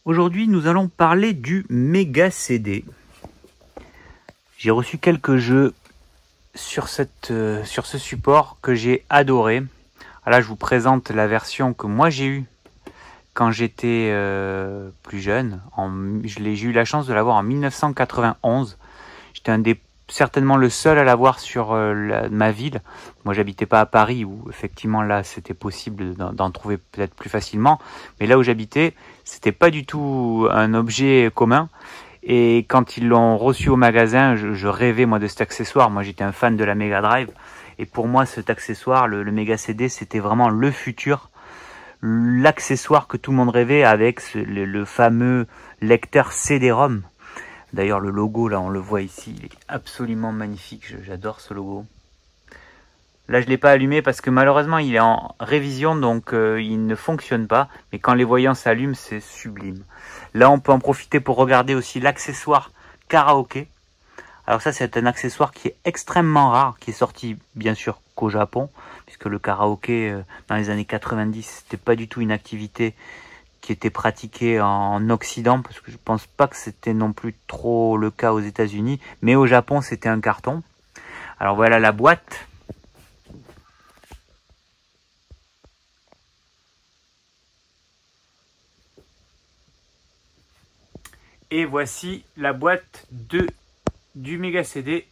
Aujourd'hui, nous allons parler du Mega CD. J'ai reçu quelques jeux sur ce support que j'ai adoré. Là, je vous présente la version que moi j'ai eue quand j'étais plus jeune. J'ai eu la chance de l'avoir en 1991. J'étais certainement le seul à l'avoir sur ma ville. Moi, j'habitais pas à Paris, où effectivement là, c'était possible d'en trouver peut-être plus facilement. Mais là où j'habitais, c'était pas du tout un objet commun. Et quand ils l'ont reçu au magasin, je rêvais moi de cet accessoire. Moi, j'étais un fan de la Mega Drive. Et pour moi, cet accessoire, le Mega CD, c'était vraiment le futur. L'accessoire que tout le monde rêvait avec le fameux lecteur CD-ROM. D'ailleurs, le logo, là, on le voit ici, il est absolument magnifique. J'adore ce logo. Là, je ne l'ai pas allumé parce que malheureusement, il est en révision, donc il ne fonctionne pas. Mais quand les voyants s'allument, c'est sublime. Là, on peut en profiter pour regarder aussi l'accessoire karaoké. Alors ça, c'est un accessoire qui est extrêmement rare, qui est sorti, bien sûr, qu'au Japon, puisque le karaoké, dans les années 90, c'était pas du tout une activité qui était pratiquée en Occident, parce que je pense pas que c'était non plus trop le cas aux États-Unis, mais au Japon, c'était un carton. Alors voilà la boîte. Et voici la boîte du Mega CD.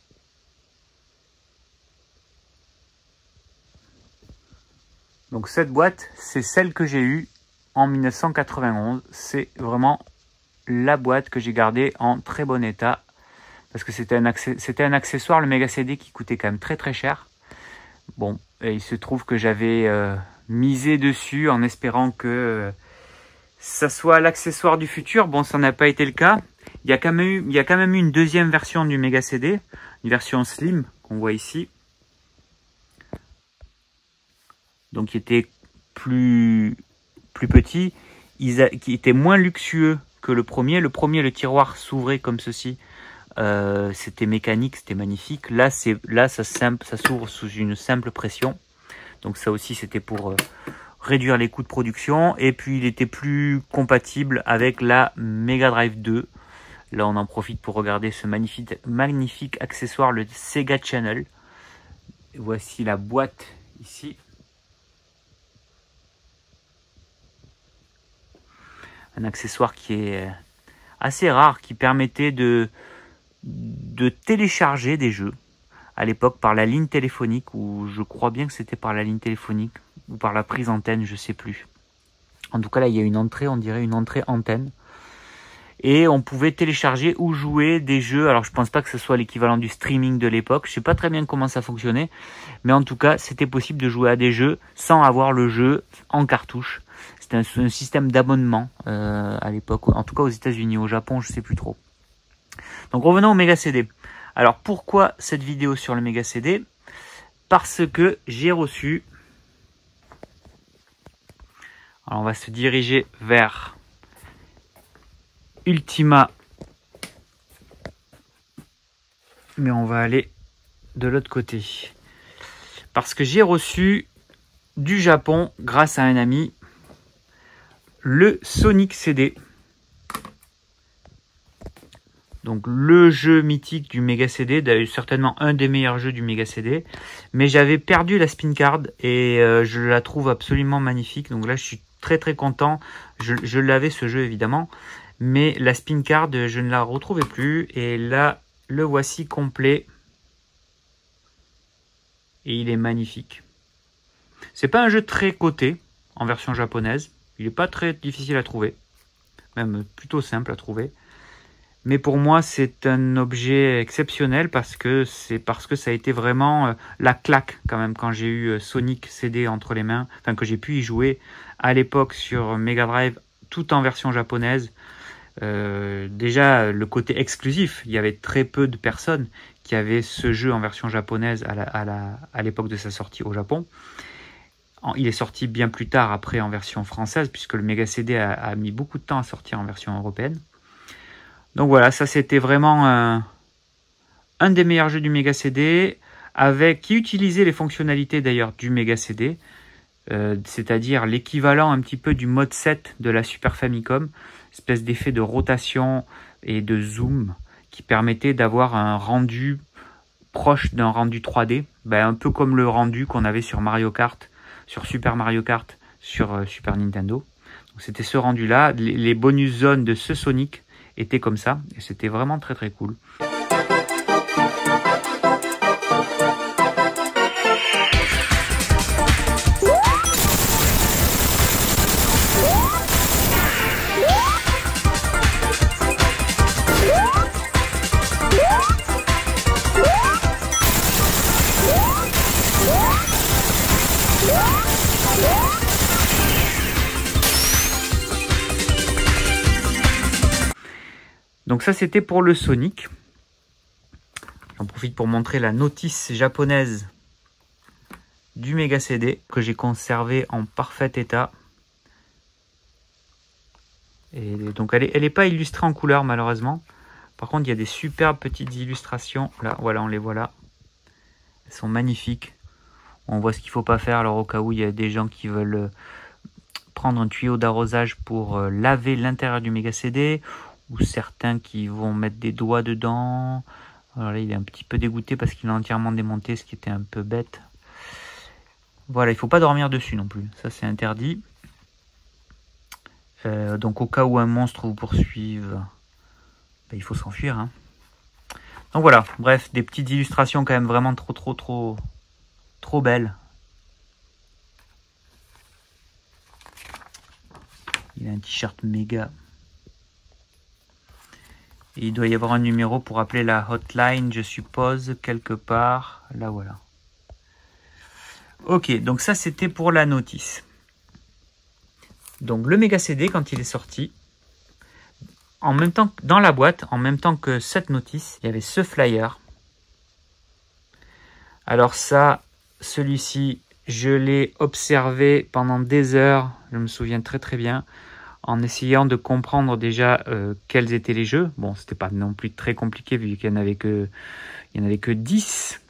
Donc cette boîte, c'est celle que j'ai eue en 1991. C'est vraiment la boîte que j'ai gardée en très bon état. Parce que c'était un accessoire, le Mega CD, qui coûtait quand même très très cher. Bon, et il se trouve que j'avais misé dessus en espérant que ça soit l'accessoire du futur. Bon, ça n'a pas été le cas. Il y a quand même eu une deuxième version du Mega CD, une version slim qu'on voit ici. Donc qui était plus petit, qui était moins luxueux que le premier. Le premier, le tiroir s'ouvrait comme ceci. C'était mécanique, c'était magnifique. Là, ça s'ouvre sous une simple pression. Donc ça aussi, c'était pour réduire les coûts de production. Et puis, il était plus compatible avec la Mega Drive 2. Là, on en profite pour regarder ce magnifique accessoire, le Sega Channel. Et voici la boîte ici. Un accessoire qui est assez rare, qui permettait de télécharger des jeux à l'époque par la ligne téléphonique, ou je crois bien que c'était par la ligne téléphonique ou par la prise antenne, je sais plus. En tout cas, là, il y a une entrée, on dirait une entrée antenne. Et on pouvait télécharger ou jouer des jeux. Alors, je pense pas que ce soit l'équivalent du streaming de l'époque. Je sais pas très bien comment ça fonctionnait. Mais en tout cas, c'était possible de jouer à des jeux sans avoir le jeu en cartouche. C'était un système d'abonnement à l'époque. En tout cas, aux États-Unis. Au Japon, je sais plus trop. Donc, revenons au Mega CD. Alors, pourquoi cette vidéo sur le Mega CD? Parce que j'ai reçu... Alors, on va se diriger vers Ultima, mais on va aller de l'autre côté, parce que j'ai reçu du Japon, grâce à un ami, le Sonic CD. Donc le jeu mythique du Mega CD, d'ailleurs certainement un des meilleurs jeux du Mega CD, mais j'avais perdu la spin card et je la trouve absolument magnifique. Donc là, je suis très très content. Je l'avais, ce jeu, évidemment, mais la spin card, je ne la retrouvais plus. Et là, le voici complet. Et il est magnifique. C'est pas un jeu très coté en version japonaise. Il n'est pas très difficile à trouver. Même plutôt simple à trouver. Mais pour moi, c'est un objet exceptionnel parce que ça a été vraiment la claque quand même quand j'ai eu Sonic CD entre les mains. Enfin, que j'ai pu y jouer à l'époque sur Mega Drive, tout en version japonaise. Déjà, le côté exclusif, il y avait très peu de personnes qui avaient ce jeu en version japonaise à l'époque de sa sortie au Japon. Il est sorti bien plus tard après en version française, puisque le Mega CD a mis beaucoup de temps à sortir en version européenne. Donc voilà, ça c'était vraiment un des meilleurs jeux du Mega CD, qui utilisait les fonctionnalités d'ailleurs du Mega CD, c'est-à-dire l'équivalent un petit peu du mode 7 de la Super Famicom. espèce d'effet de rotation et de zoom qui permettait d'avoir un rendu proche d'un rendu 3D, un peu comme le rendu qu'on avait sur Mario Kart, sur Super Mario Kart, sur Super Nintendo. C'était ce rendu-là. Les bonus zones de ce Sonic étaient comme ça, et c'était vraiment très très cool. Donc ça c'était pour le Sonic. J'en profite pour montrer la notice japonaise du Mega CD que j'ai conservé en parfait état. Et donc elle n'est pas illustrée en couleur malheureusement. Par contre il y a des superbes petites illustrations. Là voilà, on les voit là. Elles sont magnifiques. On voit ce qu'il ne faut pas faire. Alors au cas où il y a des gens qui veulent prendre un tuyau d'arrosage pour laver l'intérieur du Mega CD, ou certains qui vont mettre des doigts dedans. Alors là, il est un petit peu dégoûté parce qu'il est entièrement démonté, ce qui était un peu bête. Voilà, il ne faut pas dormir dessus non plus. Ça, c'est interdit. Donc, au cas où un monstre vous poursuive, il faut s'enfuir. Hein. Donc voilà, bref, des petites illustrations quand même vraiment trop belles. Il a un t-shirt méga. Et il doit y avoir un numéro pour appeler la hotline, je suppose, quelque part. Là, voilà. Ok, donc ça, c'était pour la notice. Donc, le Mega CD, quand il est sorti, en même temps, dans la boîte, en même temps que cette notice, il y avait ce flyer. Alors ça, celui-ci, je l'ai observé pendant des heures. Je me souviens très très bien. En essayant de comprendre déjà quels étaient les jeux. Bon, c'était pas non plus très compliqué vu qu'il n'y en avait que 10.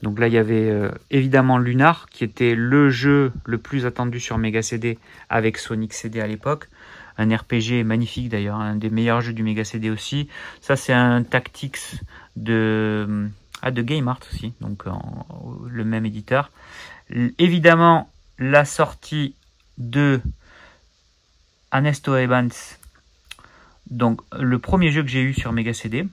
Donc là, il y avait évidemment Lunar, qui était le jeu le plus attendu sur Mega CD avec Sonic CD à l'époque. Un RPG magnifique d'ailleurs, un des meilleurs jeux du Mega CD aussi. Ça, c'est un Tactics de Game Art aussi, donc le même éditeur. Évidemment, la sortie de Ernesto Evans, donc le premier jeu que j'ai eu sur Mega CD,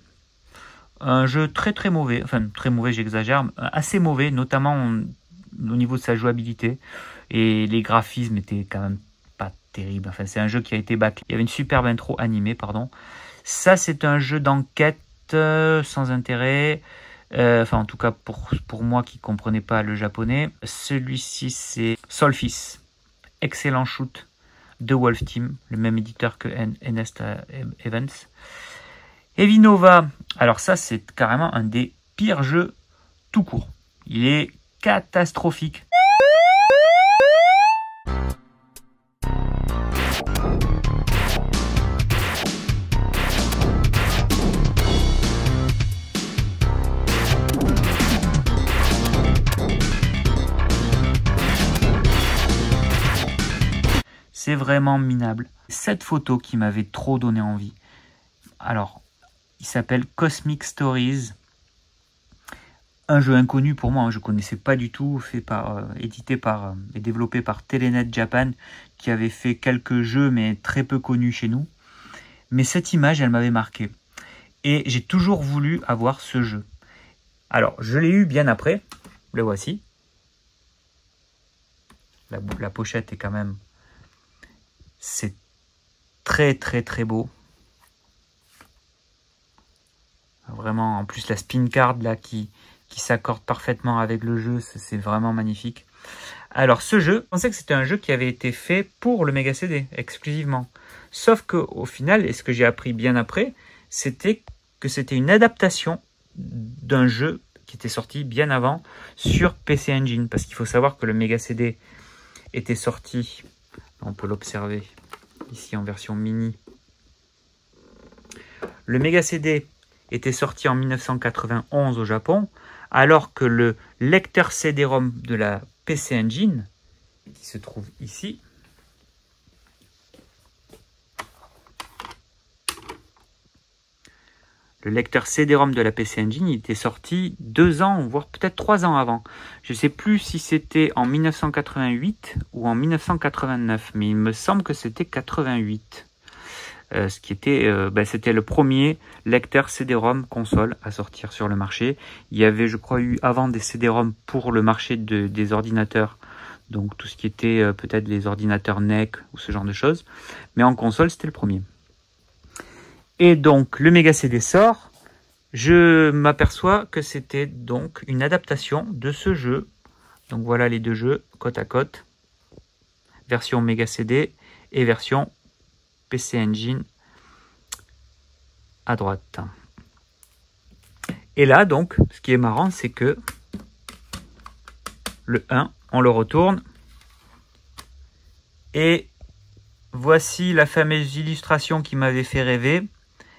un jeu très mauvais, enfin très mauvais j'exagère, assez mauvais, notamment au niveau de sa jouabilité, et les graphismes étaient quand même pas terribles, enfin c'est un jeu qui a été bâclé. Il y avait une superbe intro animée, pardon. Ça c'est un jeu d'enquête sans intérêt, enfin en tout cas pour moi qui comprenais pas le japonais. Celui-ci c'est Solstice, excellent shoot de Wolf Team, le même éditeur que Ernest Evans. Heavy Nova, alors ça c'est carrément un des pires jeux tout court. Il est catastrophique. C'est vraiment minable. Cette photo qui m'avait trop donné envie. Alors, il s'appelle Cosmic Stories. Un jeu inconnu pour moi, je ne connaissais pas du tout, édité par et développé par Telenet Japan, qui avait fait quelques jeux, mais très peu connus chez nous. Mais cette image, elle m'avait marqué. Et j'ai toujours voulu avoir ce jeu. Alors, je l'ai eu bien après. Le voici. La pochette est quand même... C'est très beau. Vraiment, en plus la spin card là qui s'accorde parfaitement avec le jeu, c'est vraiment magnifique. Alors ce jeu, je pensais que c'était un jeu qui avait été fait pour le Mega CD, exclusivement. Sauf qu'au final, et ce que j'ai appris bien après, c'était que c'était une adaptation d'un jeu qui était sorti bien avant sur PC Engine. Parce qu'il faut savoir que le Mega CD était sorti... On peut l'observer ici en version mini. Le Mega CD était sorti en 1991 au Japon, alors que le lecteur CD-ROM de la PC Engine, qui se trouve ici, Le lecteur CD-ROM de la PC Engine, il était sorti 2 ans, voire peut-être 3 ans avant. Je ne sais plus si c'était en 1988 ou en 1989, mais il me semble que c'était 88. Ce qui était, c'était le premier lecteur CD-ROM console à sortir sur le marché. Il y avait, je crois, eu avant des CD-ROM pour le marché des ordinateurs, donc tout ce qui était peut-être les ordinateurs NEC ou ce genre de choses, mais en console c'était le premier. Et donc le Mega CD sort, je m'aperçois que c'était donc une adaptation de ce jeu. Donc voilà les deux jeux côte à côte, version Mega CD et version PC Engine à droite. Et là donc, ce qui est marrant, c'est que le 1, on le retourne. Et voici la fameuse illustration qui m'avait fait rêver.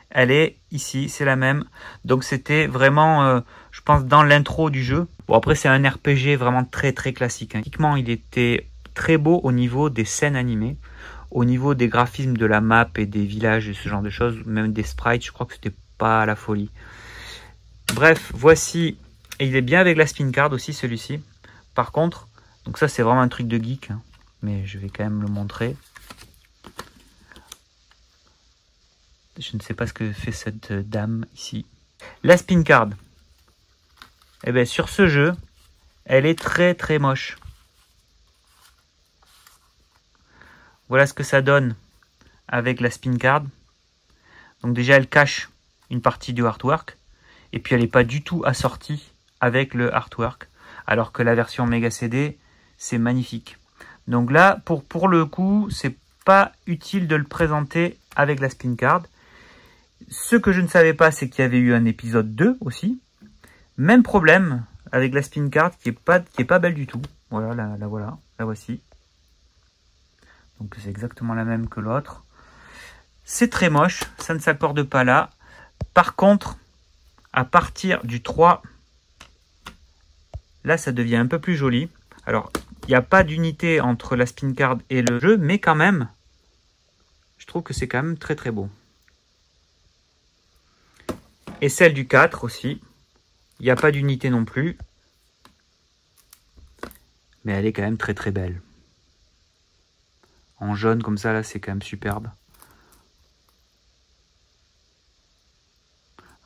Elle est ici, c'est la même. Donc c'était vraiment, je pense, dans l'intro du jeu. Bon, après c'est un RPG vraiment très très classique. Techniquement, il était très beau au niveau des scènes animées. Au niveau des graphismes de la map et des villages et ce genre de choses, même des sprites, je crois que c'était pas la folie. Bref, voici, et il est bien avec la spin card aussi celui-ci. Par contre, donc ça c'est vraiment un truc de geek, hein, mais je vais quand même le montrer. Je ne sais pas ce que fait cette dame ici. La spin card, eh bien sur ce jeu, elle est très très moche. Voilà ce que ça donne avec la spin card. Donc déjà elle cache une partie du artwork. Et puis elle n'est pas du tout assortie avec le artwork. Alors que la version Mega CD, c'est magnifique. Donc là, pour le coup, c'est pas utile de le présenter avec la spin card. Ce que je ne savais pas, c'est qu'il y avait eu un épisode 2 aussi. Même problème avec la spin card qui est pas belle du tout. Voilà, la voici. Donc c'est exactement la même que l'autre. C'est très moche, ça ne s'accorde pas là. Par contre, à partir du 3, là ça devient un peu plus joli. Alors, il n'y a pas d'unité entre la spin card et le jeu, mais quand même, je trouve que c'est quand même très très beau. Et celle du 4 aussi, il n'y a pas d'unité non plus. Mais elle est quand même très très belle. En jaune comme ça, là, c'est quand même superbe.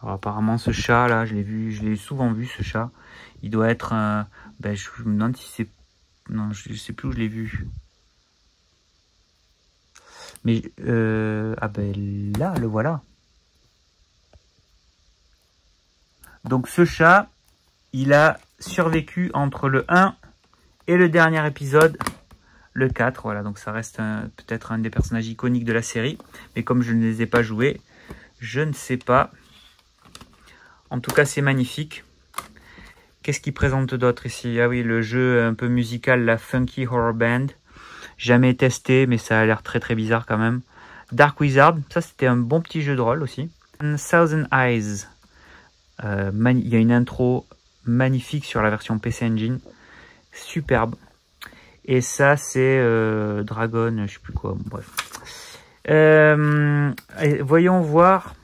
Alors apparemment ce chat là, je l'ai souvent vu ce chat. Il doit être je me demande si c'est... Non, je sais plus où je l'ai vu. Mais là, le voilà. Donc ce chat, il a survécu entre le 1 et le dernier épisode, le 4. Voilà, donc ça reste peut-être un des personnages iconiques de la série. Mais comme je ne les ai pas joués, je ne sais pas. En tout cas, c'est magnifique. Qu'est-ce qu'il présente d'autre ici? Ah oui, le jeu un peu musical, la Funky Horror Band. Jamais testé, mais ça a l'air très très bizarre quand même. Dark Wizard, ça c'était un bon petit jeu de rôle aussi. Thousand Eyes. Il y a une intro magnifique sur la version PC Engine. Superbe. Et ça c'est Dragon, je sais plus quoi. Bon, bref. Voyons voir.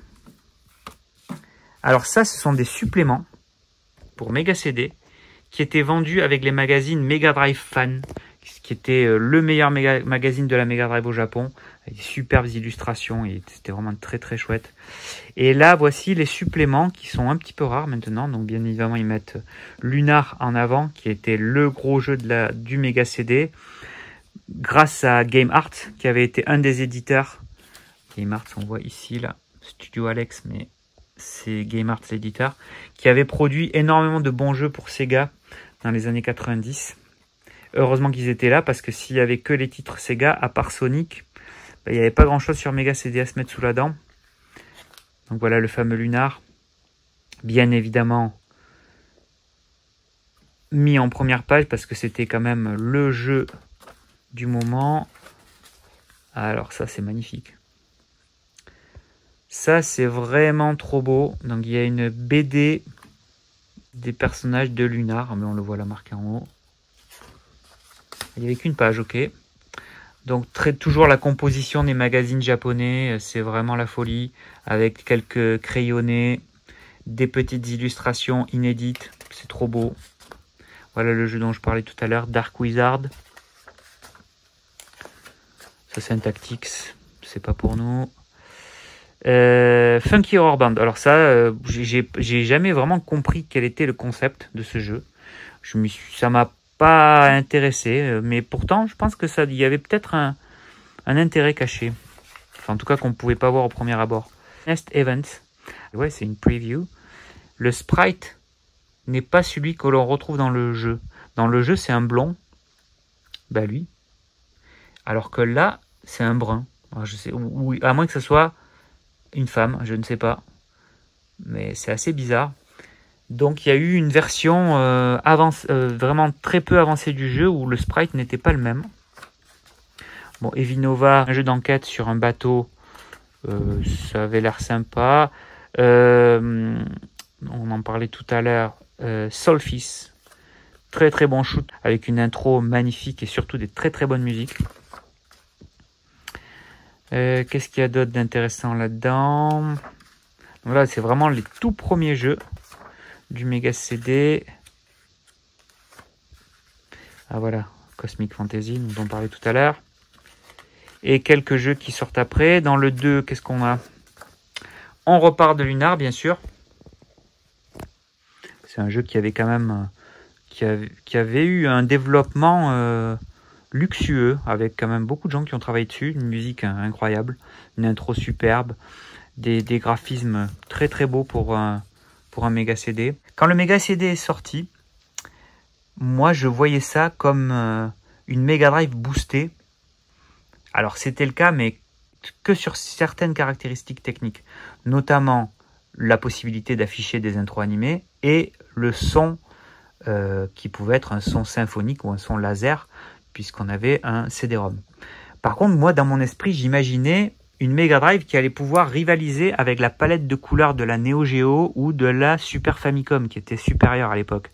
Alors ça, ce sont des suppléments pour Mega CD qui étaient vendus avec les magazines Mega Drive Fan, qui était le meilleur magazine de la Mega Drive au Japon, avec des superbes illustrations, et c'était vraiment très très chouette. Et là, voici les suppléments qui sont un petit peu rares maintenant. Donc bien évidemment, ils mettent Lunar en avant, qui était le gros jeu du Mega CD, grâce à Game Art, qui avait été un des éditeurs. Game Art, on voit ici, là, Studio Alex, mais c'est Game Art l'éditeur, qui avait produit énormément de bons jeux pour Sega dans les années 90. Heureusement qu'ils étaient là, parce que s'il y avait que les titres Sega, à part Sonic, il n'y avait pas grand chose sur Mega CD à se mettre sous la dent. Donc voilà le fameux Lunar, bien évidemment mis en première page parce que c'était quand même le jeu du moment. Alors ça c'est magnifique. Ça, c'est vraiment trop beau. Donc, il y a une BD des personnages de Lunar. Mais on le voit là marqué en haut. Il n'y avait qu'une page, ok. Donc toujours la composition des magazines japonais, c'est vraiment la folie, avec quelques crayonnés, des petites illustrations inédites, c'est trop beau. Voilà le jeu dont je parlais tout à l'heure, Dark Wizard. Ça c'est un Tactics, c'est pas pour nous. Funky Horror Band. Alors ça, j'ai jamais vraiment compris quel était le concept de ce jeu. Ça m'a pas intéressé, mais pourtant je pense que il y avait peut-être un intérêt caché. Enfin, en tout cas qu'on ne pouvait pas voir au premier abord. Nest Events. Ouais, c'est une preview. Le sprite n'est pas celui que l'on retrouve dans le jeu. Dans le jeu, c'est un blond. Bah lui. Alors que là, c'est un brun. Alors, je sais, ou à moins que ce soit une femme, je ne sais pas. Mais c'est assez bizarre. Donc il y a eu une version vraiment très peu avancée du jeu où le sprite n'était pas le même. Bon, Evinova, un jeu d'enquête sur un bateau, ça avait l'air sympa. On en parlait tout à l'heure. Solstice, très très bon shoot avec une intro magnifique et surtout des très très bonnes musiques. Qu'est-ce qu'il y a d'autre d'intéressant là-dedans? Voilà, c'est vraiment les tout premiers jeux du Mega CD. Ah voilà, Cosmic Fantasy dont on parlait tout à l'heure. Et quelques jeux qui sortent après. Dans le 2, qu'est-ce qu'on a? On repart de Lunar, bien sûr. C'est un jeu qui avait quand même qui avait eu un développement luxueux, avec quand même beaucoup de gens qui ont travaillé dessus. Une musique incroyable, une intro superbe, des graphismes très très beaux pour un Mega CD. Quand le Mega CD est sorti, moi je voyais ça comme une Mega Drive boostée. Alors c'était le cas, mais que sur certaines caractéristiques techniques, notamment la possibilité d'afficher des intros animées et le son qui pouvait être un son symphonique ou un son laser, puisqu'on avait un CD-ROM. Par contre, moi dans mon esprit, j'imaginais une Mega Drive qui allait pouvoir rivaliser avec la palette de couleurs de la Neo Geo ou de la Super Famicom, qui était supérieure à l'époque.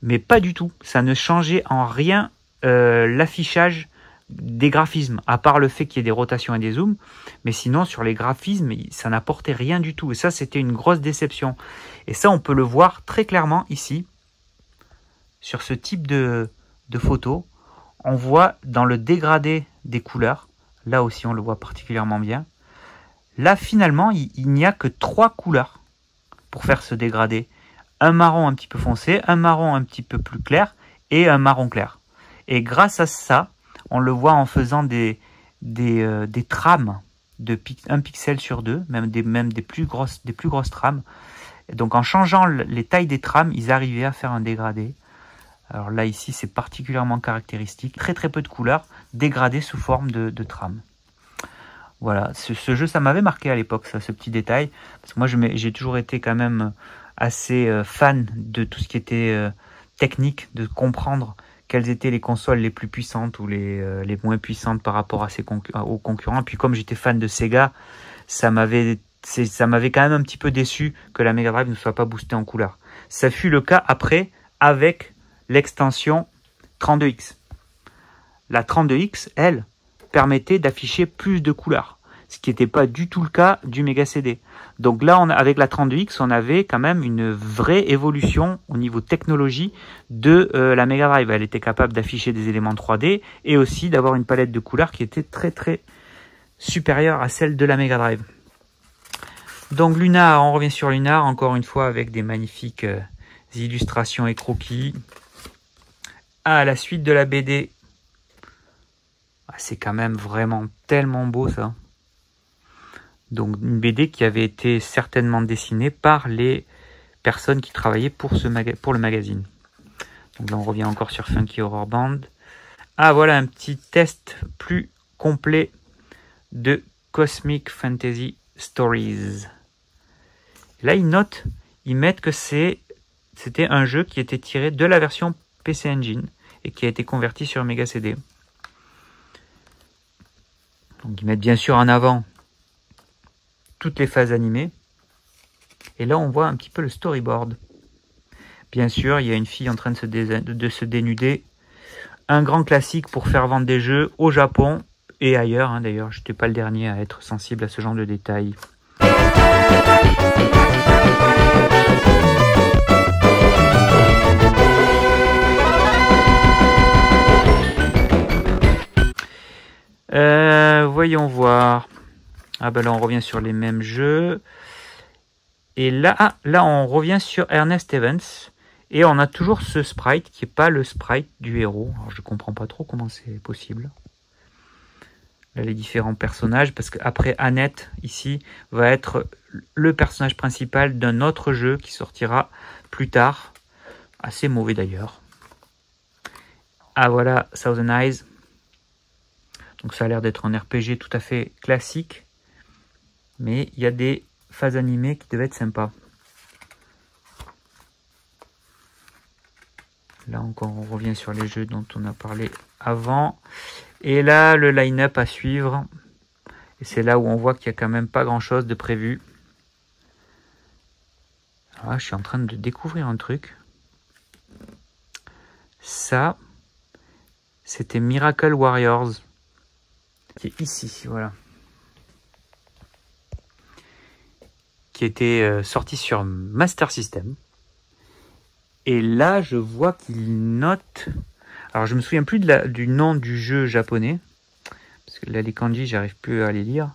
Mais pas du tout, ça ne changeait en rien l'affichage des graphismes, à part le fait qu'il y ait des rotations et des zooms, mais sinon sur les graphismes, ça n'apportait rien du tout, et ça c'était une grosse déception. Et ça on peut le voir très clairement ici, sur ce type de photo, on voit dans le dégradé des couleurs, là aussi on le voit particulièrement bien, là finalement il n'y a que 3 couleurs pour faire ce dégradé, un marron un petit peu foncé, un marron un petit peu plus clair, et un marron clair. Et grâce à ça, on le voit en faisant des trames de 1 pixel sur 2, même des plus grosses trames. Et donc en changeant les tailles des trames, ils arrivaient à faire un dégradé. Alors là ici c'est particulièrement caractéristique, très très peu de couleurs, dégradées sous forme de trames. Voilà, ce jeu ça m'avait marqué à l'époque, ce petit détail, parce que moi j'ai toujours été quand même assez fan de tout ce qui était technique, de comprendre quelles étaient les consoles les plus puissantes ou les moins puissantes par rapport à aux concurrents. Puis comme j'étais fan de Sega, ça m'avait quand même un petit peu déçu que la Mega Drive ne soit pas boostée en couleur. Ça fut le cas après avec l'extension 32X. La 32X, elle, permettait d'afficher plus de couleurs, ce qui n'était pas du tout le cas du Mega CD. Donc là, avec la 32X, on avait quand même une vraie évolution au niveau technologie de la Mega Drive. Elle était capable d'afficher des éléments 3D et aussi d'avoir une palette de couleurs qui était très très supérieure à celle de la Mega Drive. Donc Lunar, on revient sur Lunar, encore une fois avec des magnifiques illustrations et croquis. À la suite de la BD, c'est quand même vraiment tellement beau ça. Donc une BD qui avait été certainement dessinée par les personnes qui travaillaient pour le magazine. Donc là on revient encore sur Funky Horror Band. Ah voilà un petit test plus complet de Cosmic Fantasy Stories. Là ils mettent que c'était un jeu qui était tiré de la version PC Engine et qui a été converti sur Mega CD. Donc ils mettent bien sûr en avant toutes les phases animées. Et là on voit un petit peu le storyboard. Bien sûr il y a une fille en train de se dénuder un grand classique pour faire vendre des jeux au Japon et ailleurs. Hein, d'ailleurs, je n'étais pas le dernier à être sensible à ce genre de détails. Voyons voir. Ah ben là on revient sur les mêmes jeux. Et là, là on revient sur Ernest Evans. Et on a toujours ce sprite qui n'est pas le sprite du héros. Alors je comprends pas trop comment c'est possible. Là les différents personnages, parce qu'après Annette ici va être le personnage principal d'un autre jeu qui sortira plus tard. Assez mauvais d'ailleurs. Ah voilà, Thousand Eyes. Donc ça a l'air d'être un RPG tout à fait classique. Mais il y a des phases animées qui devaient être sympas. Là encore, on revient sur les jeux dont on a parlé avant. Et là, le line-up à suivre. Et c'est là où on voit qu'il n'y a quand même pas grand-chose de prévu. Alors là, je suis en train de découvrir un truc. Ça, c'était Miracle Warriors. Qui est ici, voilà. Qui était sorti sur Master System. Et là, je vois qu'il note... Alors, je me souviens plus du nom du jeu japonais. Parce que là, les kanji, j'arrive plus à les lire.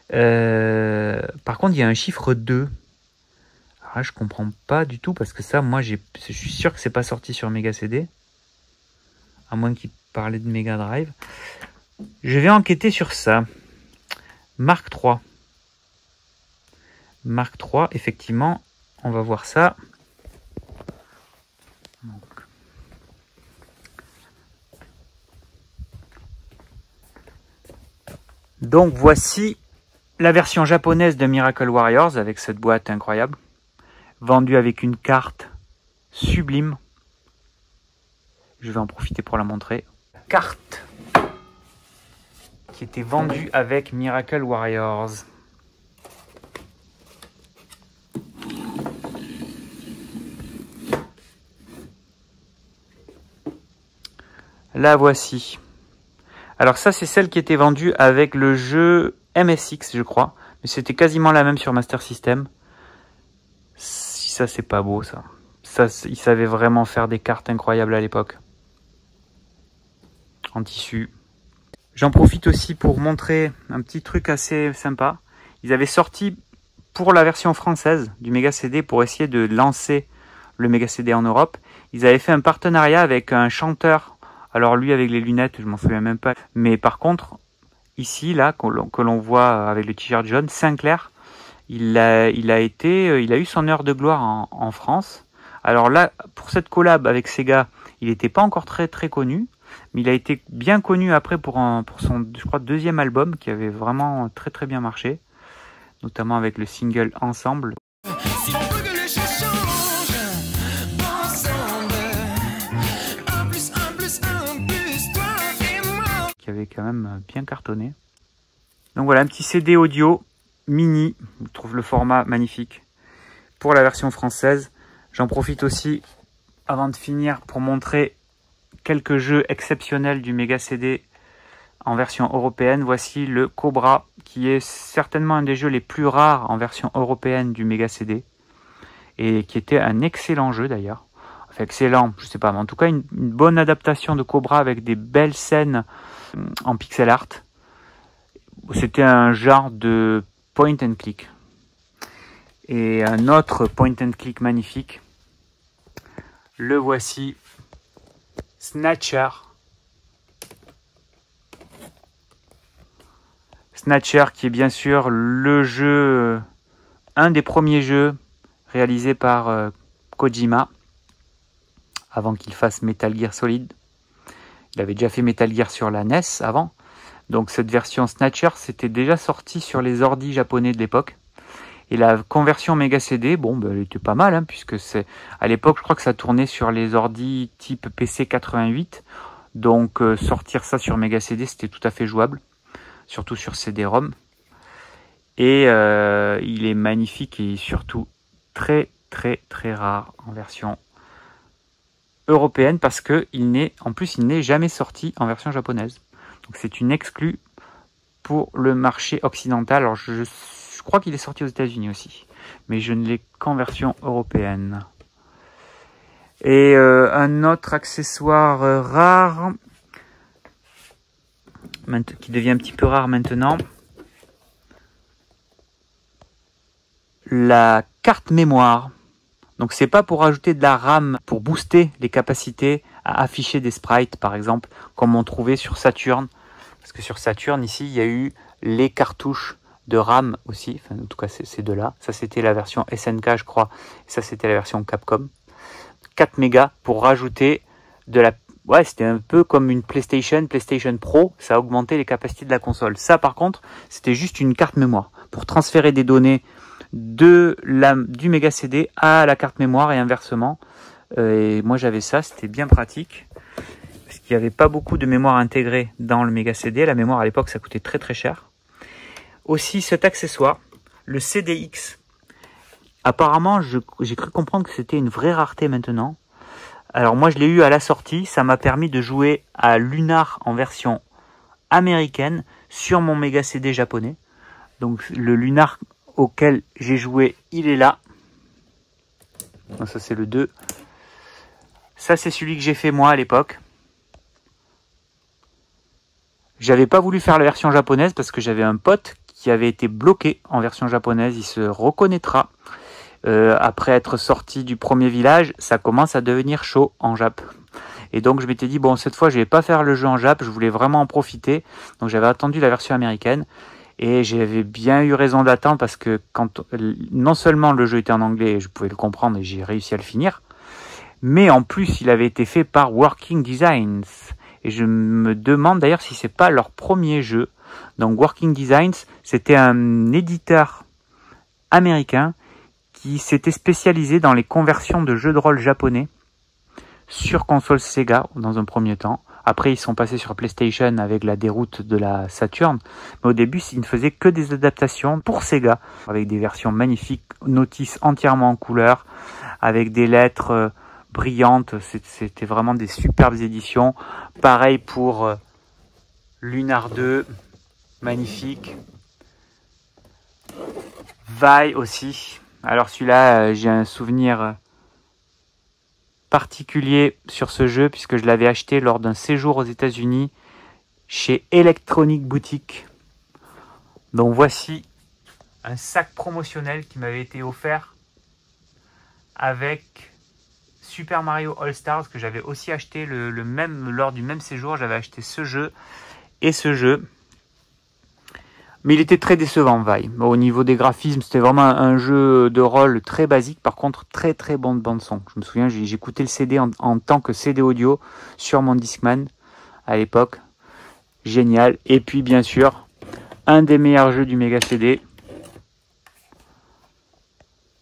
Par contre, il y a un chiffre 2. Alors là, je comprends pas du tout. Parce que ça, moi, je suis sûr que c'est pas sorti sur Mega CD. À moins qu'il parlait de Mega Drive. Je vais enquêter sur ça. Mark III. Mark III, effectivement, on va voir ça. Donc voici la version japonaise de Miracle Warriors avec cette boîte incroyable. Vendue avec une carte sublime. Je vais en profiter pour la montrer. Carte qui était vendue avec Miracle Warriors. La voici. Alors ça, c'est celle qui était vendue avec le jeu MSX, je crois. Mais c'était quasiment la même sur Master System. Ça, c'est pas beau, ça. Ça, ils savaient vraiment faire des cartes incroyables à l'époque. En tissu. J'en profite aussi pour montrer un petit truc assez sympa. Ils avaient sorti pour la version française du Mega CD, pour essayer de lancer le Mega CD en Europe, ils avaient fait un partenariat avec un chanteur. Alors lui avec les lunettes, je m'en souviens même pas. Mais par contre, ici, là, que l'on voit avec le t-shirt jaune, Sinclair, il a eu son heure de gloire en France. Alors là, pour cette collab avec Sega, il n'était pas encore très connu. Mais il a été bien connu après pour son, je crois, deuxième album qui avait vraiment très bien marché. Notamment avec le single Ensemble. Si on veut que les choses changent, ensemble, 1+1+1+, toi et moi. Qui avait quand même bien cartonné. Donc voilà, un petit CD audio mini. Je trouve le format magnifique. Pour la version française. J'en profite aussi, avant de finir, pour montrer quelques jeux exceptionnels du Mega CD en version européenne. Voici le Cobra, qui est certainement un des jeux les plus rares en version européenne du Mega CD. Et qui était un excellent jeu d'ailleurs. Enfin, excellent, je sais pas, mais en tout cas une bonne adaptation de Cobra avec des belles scènes en pixel art. C'était un genre de point and click. Et un autre point and click magnifique. Le voici. Snatcher. Snatcher qui est bien sûr le jeu, un des premiers jeux réalisés par Kojima avant qu'il fasse Metal Gear Solid. Il avait déjà fait Metal Gear sur la NES avant. Donc cette version Snatcher, c'était déjà sorti sur les ordis japonais de l'époque. Et la conversion Mega CD, bon, ben, elle était pas mal, hein, puisque c'est à l'époque, je crois que ça tournait sur les ordis type PC 88. Donc sortir ça sur Mega CD, c'était tout à fait jouable, surtout sur CD-ROM. Et il est magnifique et surtout très rare en version européenne parce que en plus il n'est jamais sorti en version japonaise. Donc c'est une exclue pour le marché occidental. Alors je crois qu'il est sorti aux États-Unis aussi, mais je ne l'ai qu'en version européenne. Et un autre accessoire rare, qui devient un petit peu rare maintenant, la carte mémoire. Donc c'est pas pour ajouter de la RAM, pour booster les capacités à afficher des sprites par exemple, comme on trouvait sur Saturn. Parce que sur Saturn ici il y a eu les cartouches de RAM aussi, enfin en tout cas c'est de là. Ça c'était la version SNK je crois, et ça c'était la version Capcom. 4 mégas pour rajouter de la... Ouais, c'était un peu comme une PlayStation Pro, ça a augmenté les capacités de la console. Ça par contre, c'était juste une carte mémoire pour transférer des données du méga CD à la carte mémoire et inversement. Et moi j'avais ça, c'était bien pratique parce qu'il n'y avait pas beaucoup de mémoire intégrée dans le méga CD. La mémoire à l'époque ça coûtait très très cher. Aussi cet accessoire, le CDX. Apparemment j'ai cru comprendre que c'était une vraie rareté maintenant. Alors moi je l'ai eu à la sortie, ça m'a permis de jouer à Lunar en version américaine sur mon méga CD japonais. Donc le Lunar auquel j'ai joué, il est là. Donc ça c'est le 2. Ça c'est celui que j'ai fait moi à l'époque. J'avais pas voulu faire la version japonaise parce que j'avais un pote qui avait été bloqué en version japonaise. Il se reconnaîtra. Après être sorti du premier village, ça commence à devenir chaud en Jap. Et donc je m'étais dit, bon cette fois je vais pas faire le jeu en Jap, je voulais vraiment en profiter. Donc j'avais attendu la version américaine. Et j'avais bien eu raison d'attendre parce que non seulement le jeu était en anglais, je pouvais le comprendre et j'ai réussi à le finir, mais en plus il avait été fait par Working Designs. Et je me demande d'ailleurs si c'est pas leur premier jeu. Donc Working Designs, c'était un éditeur américain qui s'était spécialisé dans les conversions de jeux de rôle japonais sur console Sega dans un premier temps. Après, ils sont passés sur PlayStation avec la déroute de la Saturn. Mais au début, ils ne faisaient que des adaptations pour Sega, avec des versions magnifiques, notices entièrement en couleur, avec des lettres brillantes. C'était vraiment des superbes éditions. Pareil pour Lunar 2, magnifique. Vi aussi. Alors celui-là, j'ai un souvenir particulier sur ce jeu puisque je l'avais acheté lors d'un séjour aux États-Unis chez Electronic Boutique. Donc voici un sac promotionnel qui m'avait été offert avec Super Mario All Stars que j'avais aussi acheté lors du même séjour. J'avais acheté ce jeu et ce jeu. Mais il était très décevant, Vi. Au niveau des graphismes, c'était vraiment un jeu de rôle très basique. Par contre, très très bon de bande-son. Je me souviens, j'écoutais le CD en tant que CD audio sur mon Discman à l'époque. Génial. Et puis, bien sûr, un des meilleurs jeux du Mega CD,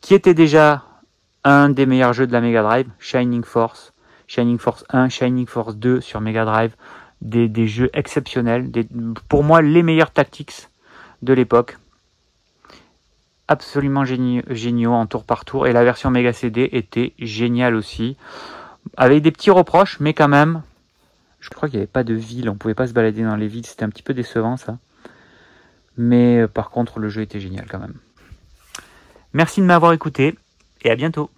qui était déjà un des meilleurs jeux de la Mega Drive, Shining Force. Shining Force 1, Shining Force 2 sur Mega Drive. Des jeux exceptionnels. Pour moi, les meilleurs tactics de l'époque, absolument géniaux en tour par tour, et la version Mega CD était géniale aussi, avec des petits reproches, mais quand même, je crois qu'il n'y avait pas de ville, on pouvait pas se balader dans les villes, c'était un petit peu décevant ça, mais par contre le jeu était génial quand même. Merci de m'avoir écouté, et à bientôt.